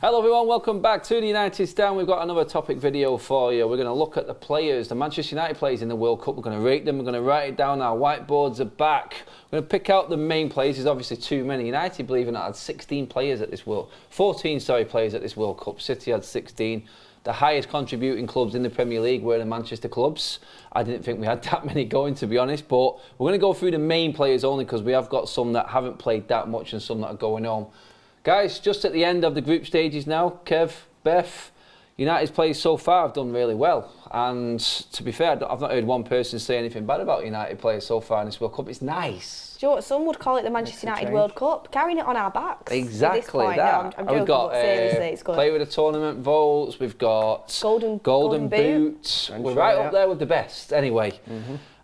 Hello everyone, welcome back to the United Stand. We've got another topic video for you. We're going to look at the players, the Manchester United players in the World Cup. We're going to rate them, we're going to write it down, our whiteboards are back. We're going to pick out the main players. There's obviously too many. United, believe it or not, had 16 players at this World, 14 players at this World Cup. City had 16. The highest contributing clubs in the Premier League were the Manchester clubs. I didn't think we had that many going, to be honest, but we're going to go through the main players only because we have got some that haven't played that much and some that are going on. Guys, just at the end of the group stages now, Kev, Beth, United's players so far have done really well. And to be fair, I've not heard one person say anything bad about United players so far in this World Cup. It's nice. Do you know what? Some would call it the Manchester United World Cup, carrying it on our backs. Exactly that. No, I'm joking, we've got seriously, it's good. Player of the tournament votes, we've got golden boot. We're right up there with the best. Anyway,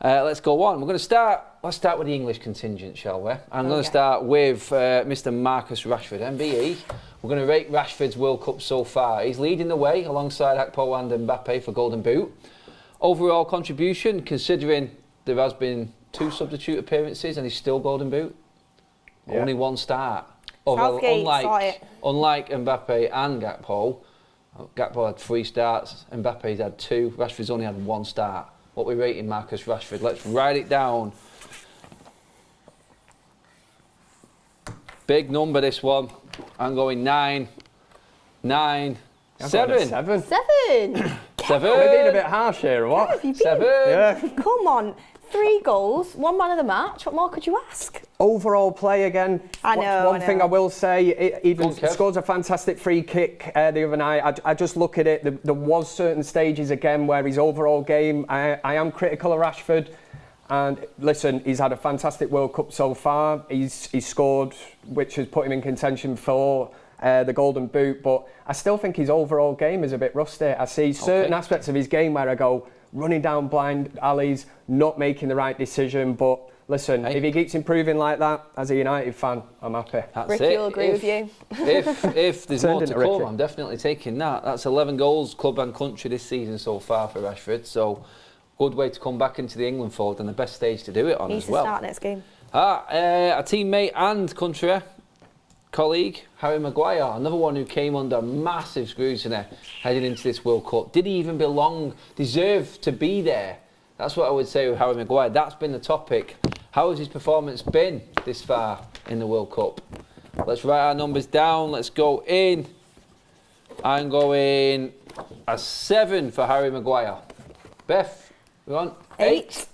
let's go on. Let's start with the English contingent, shall we? I'm going to start with Mr. Marcus Rashford, MBE. We're going to rate Rashford's World Cup so far. He's leading the way alongside Akpo and Mbappe for Golden Boot. Overall contribution, considering there has been 2 substitute appearances and he's still Golden Boot. Yeah. Only 1 start. Unlike Mbappe and Gakpo. Gakpo had 3 starts, Mbappe's had 2, Rashford's only had 1 start. What we're rating Marcus Rashford. Let's write it down. Big number, this one. I'm going 9, 7. 7. 7. We're being a bit harsh here, or what? 7. Yeah. Come on. 3 goals, 1 man of the match. What more could you ask? Overall play again. I know. One thing I will say, even scores a fantastic free kick the other night. I just look at it. There was certain stages again where his overall game. I am critical of Rashford, and listen, he's had a fantastic World Cup so far. He's scored, which has put him in contention for the Golden Boot. But I still think his overall game is a bit rusty. I see certain aspects of his game where I go, running down blind alleys, not making the right decision. But listen, if he keeps improving like that, as a United fan, I'm happy. Ricky will agree with you. If there's more to come, I'm definitely taking that. That's 11 goals, club and country this season so far for Rashford. So, good way to come back into the England fold and the best stage to do it on as well. Needs to start next game. A teammate and country colleague, Harry Maguire, another one who came under massive scrutiny heading into this World Cup. Did he even deserve to be there? That's what I would say with Harry Maguire. That's been the topic. How has his performance been this far in the World Cup? Let's write our numbers down. Let's go in. I'm going a 7 for Harry Maguire. Beth, we're on 8.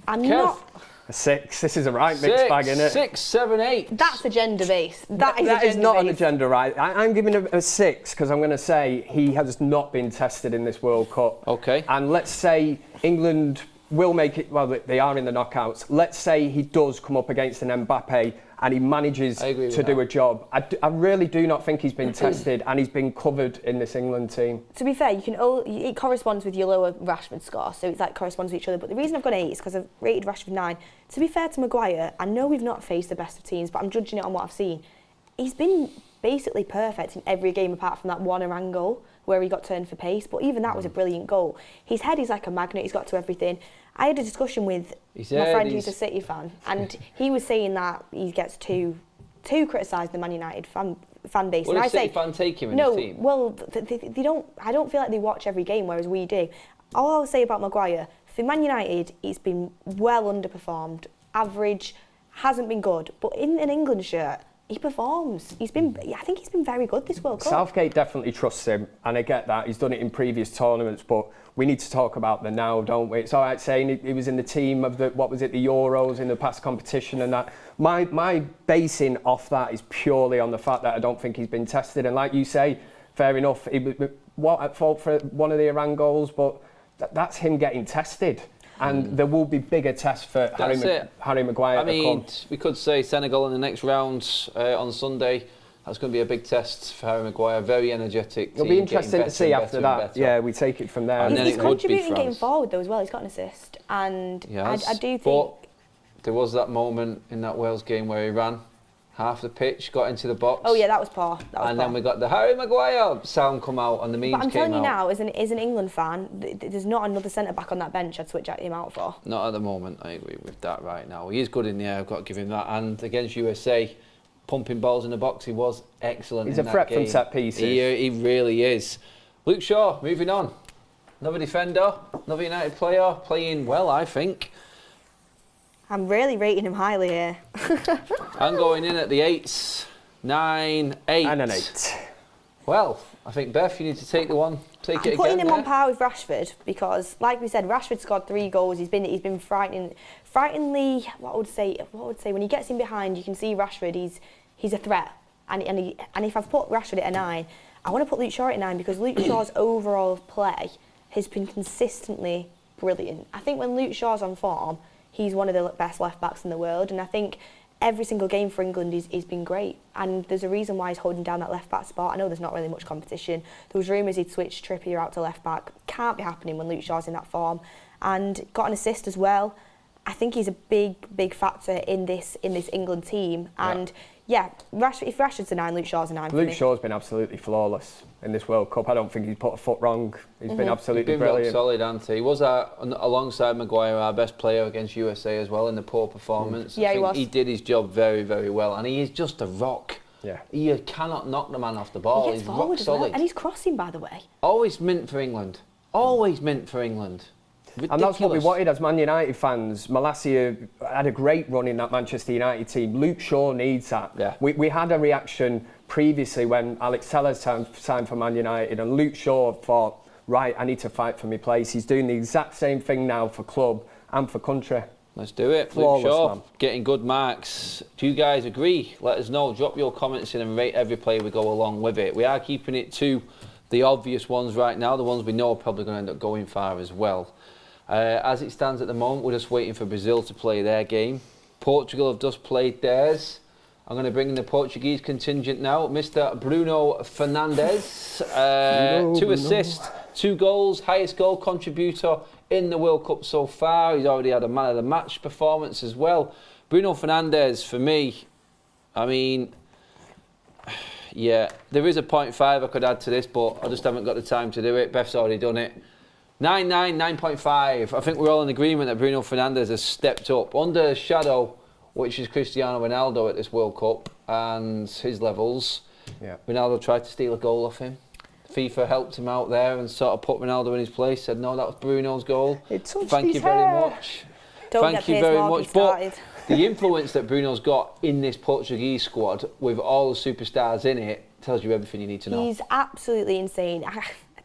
I'm Kev? not... A 6. This is a right mixed bag, isn't it? 6, 7, 8. That's agenda based. That is not an agenda, right? I'm giving him a 6 because I'm going to say he has not been tested in this World Cup. Okay. And let's say England will make it, well, they are in the knockouts. Let's say he does come up against an Mbappe and he manages to do a job. I really do not think he's been tested and he's been covered in this England team. To be fair, it corresponds with your lower Rashford score, so it's like corresponds with each other. But the reason I've got 8 is because I've rated Rashford 9. To be fair to Maguire, I know we've not faced the best of teams, but I'm judging it on what I've seen. He's been basically perfect in every game apart from that one Iran goal where he got turned for pace, but even that was a brilliant goal. His head is like a magnet, he's got to everything. I had a discussion with my friend who's a City fan, and he was saying that he gets too criticised, the Man United fan base. What does City fan take him in his team? Well, they don't. I don't feel like they watch every game, whereas we do. All I'll say about Maguire, for Man United, he's been well underperformed, average, hasn't been good, but in an England shirt, he performs. I think he's been very good this World Cup. Southgate definitely trusts him, and I get that. He's done it in previous tournaments, but we need to talk about the now, don't we? It's all right saying he was in the team of the Euros in the past competition and that. My basing off that is purely on the fact that I don't think he's been tested. And like you say, fair enough, he was at fault for one of the Iran goals, but that's him getting tested. And there will be bigger tests for Harry Maguire. I mean, we could say Senegal in the next round on Sunday. That's going to be a big test for Harry Maguire. Very energetic. It'll be interesting to see after that. Yeah, we take it from there. And he's contributing game forward though as well. He's got an assist, and I do think. But there was that moment in that Wales game where he ran half the pitch, got into the box. Oh yeah, that was poor. Then we got the Harry Maguire sound come out and the memes came out. But I'm telling you now, as an England fan, there's not another centre back on that bench I'd switch him out for. Not at the moment. I agree with that right now. He is good in the air. I've got to give him that. And against USA, pumping balls in the box. He was excellent. He's a threat from set pieces. He really is. Luke Shaw, moving on. Another defender, another United player, playing well, I think. I'm really rating him highly here. I'm going in at the 8s. 9, 8. And an 8. Well, I think, Beth, you need to take it again. I'm putting him on par with Rashford because, like we said, Rashford scored 3 goals. He's been frighteningly. What I would say when he gets in behind, you can see Rashford. He's a threat. And if I've put Rashford at a 9, I want to put Luke Shaw at a 9 because Luke Shaw's overall play has been consistently brilliant. I think when Luke Shaw's on form, he's one of the best left backs in the world, and I think every single game for England he's been great, and there's a reason why he's holding down that left back spot. I know there's not really much competition. There was rumours he'd switch Trippier out to left back. Can't be happening when Luke Shaw's in that form, and got an assist as well. I think he's a big factor in this England team, and if Rashford's a 9, Luke Shaw's a 9 for me. Luke Shaw's been absolutely flawless in this World Cup. I don't think he's put a foot wrong. He's been absolutely brilliant. Rock solid, hasn't he? He was, alongside Maguire, our best player against USA as well in the poor performance. Yeah, I think he was. He did his job very, very well, and he is just a rock. Yeah. You cannot knock the man off the ball. He's rock solid. Well. And he's crossing, by the way. Always mint for England. Always mint for England. Ridiculous. And that's what we wanted as Man United fans. Malacia had a great run in that Manchester United team. Luke Shaw needs that. Yeah. We had a reaction previously when Alex Telles signed for Man United, and Luke Shaw thought, right, I need to fight for my place. He's doing the exact same thing now for club and for country. Let's do it. Flawless, Luke Shaw, man. Getting good marks. Do you guys agree? Let us know. Drop your comments in and rate every player we go along with it. We are keeping it to the obvious ones right now, the ones we know are probably going to end up going far as well. As it stands at the moment, we're just waiting for Brazil to play their game. Portugal have just played theirs. I'm going to bring in the Portuguese contingent now. Mr. Bruno Fernandes, 2 assists, 2 goals, highest goal contributor in the World Cup so far. He's already had a man of the match performance as well. Bruno Fernandes, for me, I mean, yeah, there is a 0.5 I could add to this, but I just haven't got the time to do it. Beth's already done it. 9.5. I think we're all in agreement that Bruno Fernandes has stepped up under a shadow, which is Cristiano Ronaldo at this World Cup and his levels. Yeah. Ronaldo tried to steal a goal off him. FIFA helped him out there and sort of put Ronaldo in his place. Said no, that was Bruno's goal. Thank you very much. Thank you very much. But the influence that Bruno's got in this Portuguese squad with all the superstars in it tells you everything you need to know. He's absolutely insane.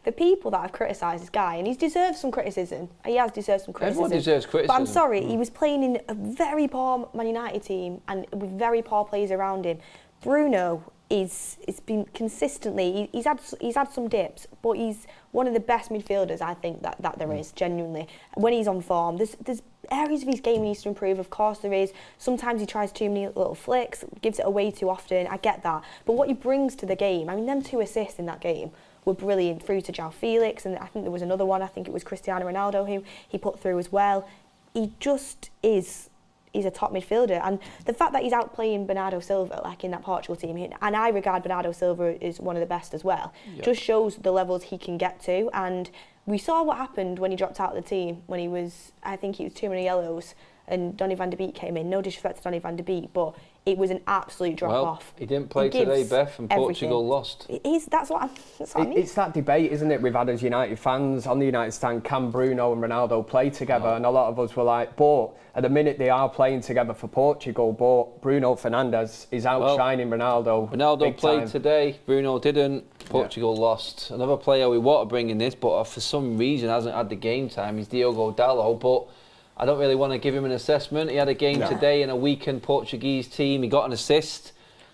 The people that have criticised this guy, and he's deserved some criticism. He has deserved some criticism. Everyone deserves criticism. But I'm sorry, he was playing in a very poor Man United team and with very poor players around him. Bruno it's been consistently. He's had some dips, but he's one of the best midfielders I think that there is. Genuinely, when he's on form, there's areas of his game he needs to improve. Of course there is. Sometimes he tries too many little flicks, gives it away too often. I get that, but what he brings to the game. I mean, them 2 assists in that game were brilliant, through to João Felix, and I think there was another one, I think it was Cristiano Ronaldo who he put through as well. He just is, he's a top midfielder, and the fact that he's outplaying Bernardo Silva, like in that Portugal team, and I regard Bernardo Silva as one of the best as well, just shows the levels he can get to. And we saw what happened when he dropped out of the team, when he was, I think he was 2 many yellows, and Donny van de Beek came in. No disrespect to Donny van de Beek, but it was an absolute drop-off. He didn't play today, Beth, and Portugal lost. That's what I mean. It's that debate, isn't it, we've had as United fans on the United stand, can Bruno and Ronaldo play together? And a lot of us were like, but at the minute they are playing together for Portugal, but Bruno Fernandes is outshining Ronaldo. Ronaldo played today, Bruno didn't. Portugal lost. Another player we want to bring in this, but for some reason hasn't had the game time, is Diogo Dalot, but I don't really want to give him an assessment. He had a game today in a weakened Portuguese team. He got an assist,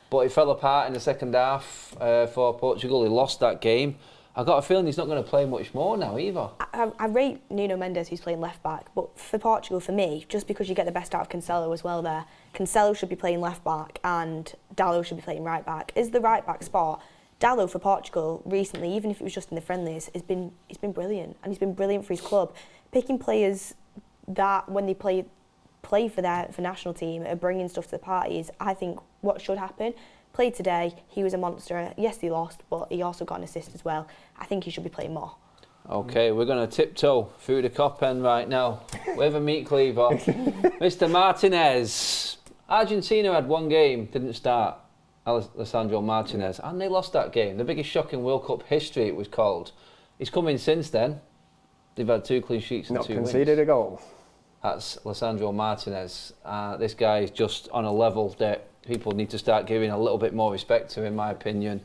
but it fell apart in the second half for Portugal. He lost that game. I got a feeling he's not going to play much more now either. I rate Nuno Mendes, who's playing left back, but for Portugal, for me, just because you get the best out of Cancelo as well there, Cancelo should be playing left back and Dalot should be playing right back. Is the right back spot? Dalot for Portugal recently, even if it was just in the friendlies, he's been brilliant, and he's been brilliant for his club. Picking players that when they play for national team are bringing stuff to the parties, I think what should happen. Played today, he was a monster. Yes, he lost, but he also got an assist as well. I think he should be playing more. Okay, we're going to tiptoe through the cop end right now with a meat cleaver. Mr. Martinez. Argentina had 1 game, didn't start. Lisandro Martinez, and they lost that game. The biggest shock in World Cup history, it was called. He's come in since then. They've had 2 clean sheets and 2 wins. Not conceded a goal. That's Lisandro Martinez. This guy is just on a level that people need to start giving a little bit more respect to, in my opinion.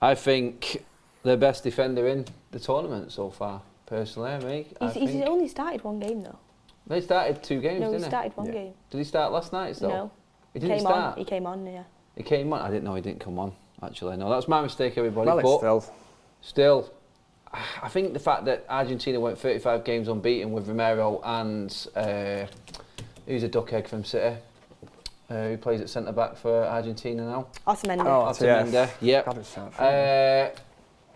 I think the best defender in the tournament so far, personally. He's only started 1 game though. They started 2 games, didn't No, he? he started 1 game. Did he start last night though? No. He didn't start? He came on, yeah. He came on? I didn't know he didn't come on, actually. No, that's my mistake, everybody. Well, but still, I think the fact that Argentina went 35 games unbeaten with Romero and who's a duckegg from City, who plays at centre-back for Argentina now? Otamendi. Otamendi, yep.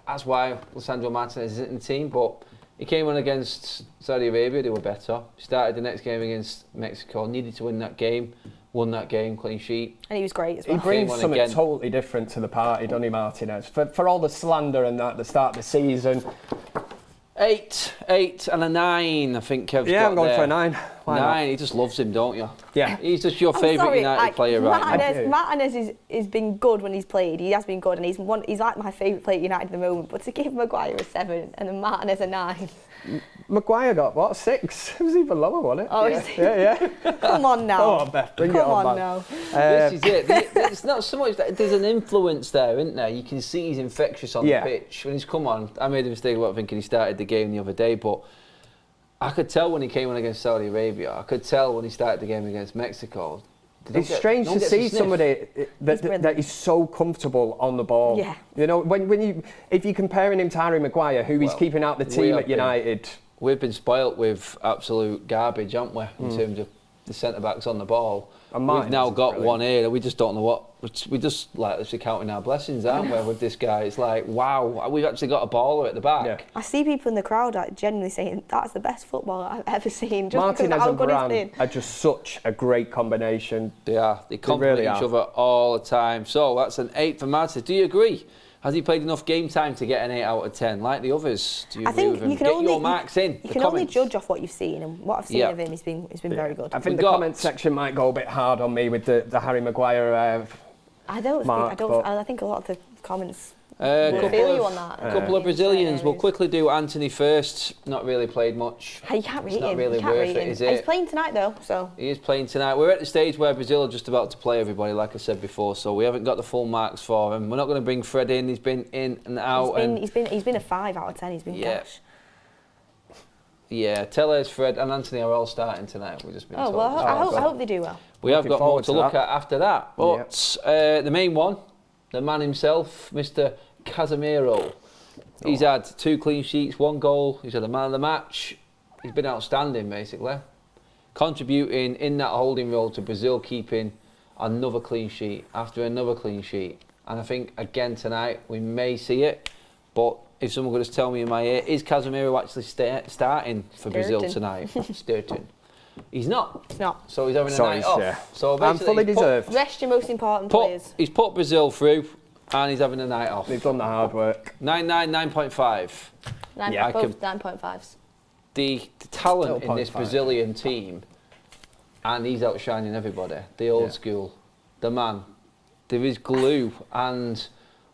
That's why Lisandro Martinez isn't in the team, but he came on against Saudi Arabia, they were better. Started the next game against Mexico, needed to win that game, won that game, clean sheet. And he was great as well. He brings something totally different to the party, doesn't he, Martinez? For all the slander and that at the start of the season. 8 and a 9, I think Kev's got I'm going there. for a 9. Why 9, not? he just loves him, don't you? Yeah. He's just your favourite United player right now. Martinez has been good when he's played. He has been good, and he's like my favourite player at United at the moment. But to give Maguire a 7 and then Martinez a 9. Maguire got, what, 6? It was even lower, wasn't it? Oh, yeah. Come on now. Come on, Beth, bring it on now. This is it. It's not so much that there's an influence there, isn't there? You can see he's infectious on the pitch. When he's come on, I made a mistake about thinking he started the game the other day, but I could tell when he came on against Saudi Arabia. I could tell when he started the game against Mexico. It's strange to see somebody that is so comfortable on the ball. Yeah. You know, if you're comparing him to Harry Maguire, who he's keeping out the team at United. We've been spoilt with absolute garbage, haven't we, in terms of the centre-backs on the ball. We've now got one here. We just don't know what. We just like literally counting our blessings, aren't we, with this guy? It's like, wow, we've actually got a baller at the back. Yeah. I see people in the crowd genuinely saying that's the best footballer I've ever seen. Just Martinez because of how and good he's Varane been. are just such a great combination. They are. They complement each other all the time. So that's an 8 for Martinez. Do you agree? Has he played enough game time to get an 8 out of 10, like the others? Do you agree with him? Get your marks in. You can only judge off what you've seen, and what I've seen of him, he's been very good. I think the comment section might go a bit hard on me with the Harry Maguire. I think a lot of the comments will feel you on that. A couple of Brazilians. We'll quickly do Anthony first. Not really played much. You can't rate him. It's not really worth it, is it? He's playing tonight though, so. He is playing tonight. We're at the stage where Brazil are just about to play everybody, like I said before, so we haven't got the full marks for him. We're not going to bring Fred in. He's been in and out. He's been a 5 out of 10. He's been gosh. Yeah, Tellez, Fred and Anthony are all starting tonight. We've just been told. Well, I hope they do well. We have got more to look at after that. But the main one, the man himself, Mr. Casemiro. He's had 2 clean sheets, 1 goal. He's had a man of the match. He's been outstanding, basically. Contributing in that holding role to Brazil keeping another clean sheet after another clean sheet. And I think, again, tonight, we may see it. But if someone could just tell me in my ear, is Casemiro actually starting for Brazil tonight? Starting. He's not. He's not. So he's having a night off. Yeah. So I'm fully deserved. Rest your most important players. He's put Brazil through and he's having a night off. They've done the hard work. 9.5. 9.5s. The talent in this Brazilian team, and he's outshining everybody. The old school, the man. There is glue, and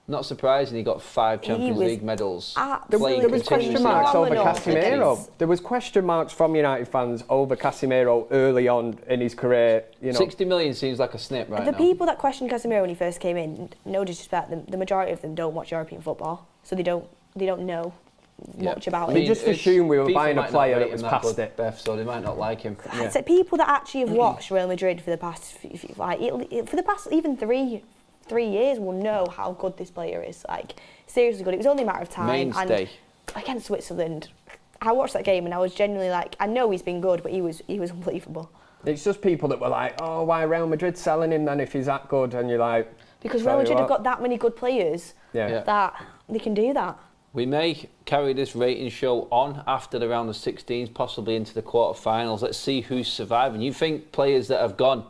not surprising he got 5 Champions League medals. There was question marks over Casemiro. There was question marks from United fans over Casemiro early on in his career. 60 million seems like a snip right now. The people that questioned Casemiro when he first came in, no disrespect, the majority of them don't watch European football, so they don't know much about him. They just assumed we were buying a player that was past it. Beth, so they might not like him. It's like people that actually have watched Real Madrid for the past, even 3 years will know how good this player is. Like, seriously good. It was only a matter of time. Mainstay. And against Switzerland, I watched that game and I was genuinely like, I know he's been good, but he was unbelievable. It's just people that were like, oh, why Real Madrid selling him then if he's that good? And you're like... Because Real Madrid have got that many good players that they can do that. We may carry this rating show on after the round of 16s, possibly into the quarterfinals. Let's see who's surviving. You think players that have gone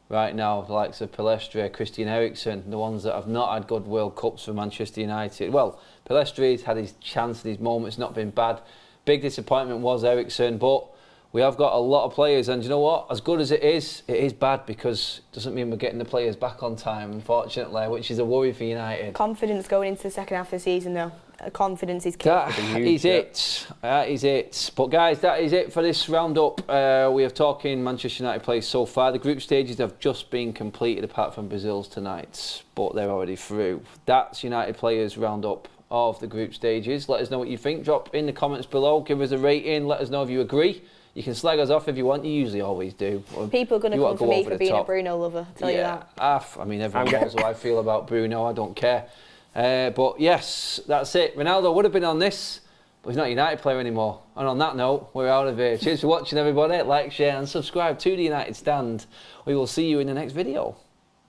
right now, the likes of Pellistri, Christian Eriksen, the ones that have not had good World Cups for Manchester United. Well, Pellestri's had his chance and his moments, not been bad. Big disappointment was Eriksen, but we have got a lot of players, and you know what? As good as it is bad because it doesn't mean we're getting the players back on time, unfortunately, which is a worry for United. Confidence going into the second half of the season, though. Confidence is key. That is it. That is it. But guys, that is it for this roundup. We are talking Manchester United players so far. The group stages have just been completed, apart from Brazil's tonight, but they're already through. That's United players roundup of the group stages. Let us know what you think. Drop in the comments below. Give us a rating. Let us know if you agree. You can slag us off if you want. You usually always do. People are going to come for me for being a Bruno lover. Tell you that. I mean, everyone knows how I feel about Bruno. I don't care. But yes, that's it. Ronaldo would have been on this, but he's not a United player anymore. And on that note, we're out of here. Cheers for watching, everybody. Like, share and subscribe to the United Stand. We will see you in the next video.